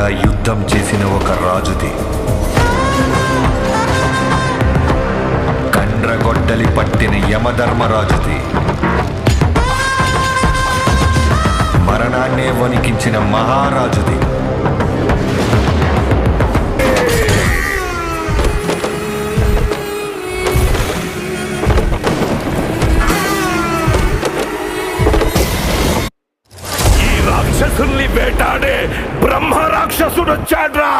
లేకుండా యుద్ధం చేసిన ఒక రాజుది. కండ్రగొడ్డలి పట్టిన యమధర్మరాజుది. మరణాన్నే వణికించిన మహారాజుది. రాక్షసుల్ని వేటాడే బ్రహ్మ రాక్షసుడు వచ్చాడ్రా.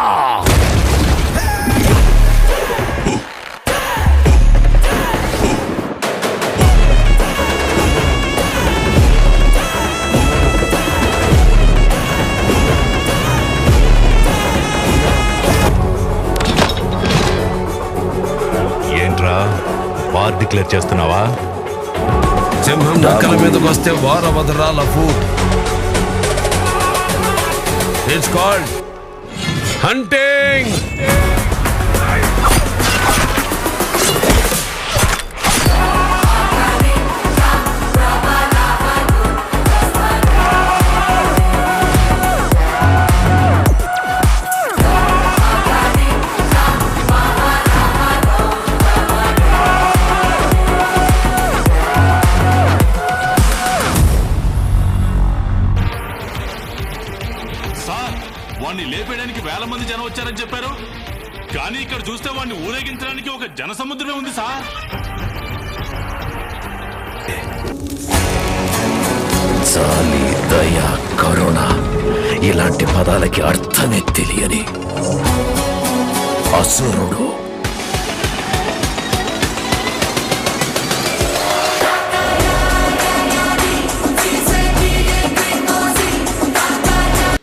ఏంట్రా వార్ డిక్లేర్ చేస్తున్నావా? సింహం నక్కల మీదకి వస్తే వార్ అవదరా లఫు. It's called hunting. వాణ్ణి లేపేయడానికి వేల మంది జనం వచ్చారని చెప్పారు, కానీ ఇక్కడ చూస్తే వాణ్ణి ఊరేగించడానికి ఒక జనసముద్రమే ఉంది సార్. జాలి, దయ, కరుణ ఇలాంటి పదాలకి అర్థమే తెలియని అసురుడు.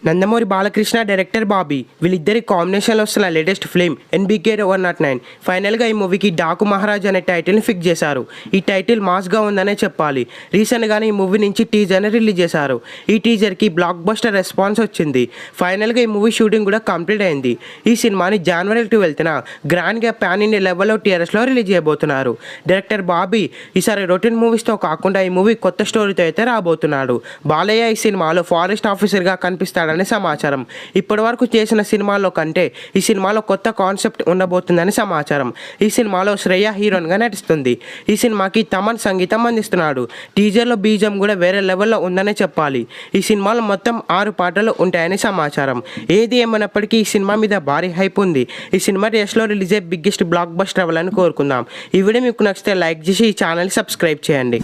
నందమూరి బాలకృష్ణ, డైరెక్టర్ బాబీ వీళ్ళిద్దరి కాంబినేషన్లో వస్తున్న లేటెస్ట్ ఫిల్మ్ NBK 109. ఫైనల్గా ఈ మూవీకి డాకు మహారాజ్ అనే టైటిల్ని ఫిక్స్ చేశారు. ఈ టైటిల్ మాస్గా ఉందనే చెప్పాలి. రీసెంట్గానే ఈ మూవీ నుంచి టీజర్ని రిలీజ్ చేశారు. ఈ టీజర్కి బ్లాక్ బస్టర్ రెస్పాన్స్ వచ్చింది. ఫైనల్గా ఈ మూవీ షూటింగ్ కూడా కంప్లీట్ అయింది. ఈ సినిమాని January 12న గ్రాండ్గా పాన్ ఇండియా లెవెల్లో TRSలో రిలీజ్ చేయబోతున్నారు. డైరెక్టర్ బాబీ ఈసారి రొటీన్ మూవీస్తో కాకుండా ఈ మూవీ కొత్త స్టోరీతో అయితే రాబోతున్నాడు. బాలయ్య ఈ సినిమాలో ఫారెస్ట్ ఆఫీసర్గా కనిపిస్తాడని సమాచారం. ఇప్పటి వరకు చేసిన సినిమాల్లో కంటే ఈ సినిమాలో కొత్త కాన్సెప్ట్ ఉండబోతుందని సమాచారం. ఈ సినిమాలో శ్రేయ హీరోయిన్గా నటిస్తుంది. ఈ సినిమాకి తమన్ సంగీతం అందిస్తున్నాడు. టీజర్లో బీజం కూడా వేరే లెవెల్లో ఉందనే చెప్పాలి. ఈ సినిమాలో మొత్తం 6 పాటలు ఉంటాయని సమాచారం. ఏది ఏమైనప్పటికీ ఈ సినిమా మీద భారీ హైప్ ఉంది. ఈ సినిమా రేస్లో రిలీజ్ అయ్యే బిగ్గెస్ట్ బ్లాక్ బస్టర్ అవ్వాలని కోరుకుందాం. ఈ వీడియో మీకు నచ్చితే లైక్ చేసి ఈ ఛానల్ సబ్స్క్రైబ్ చేయండి.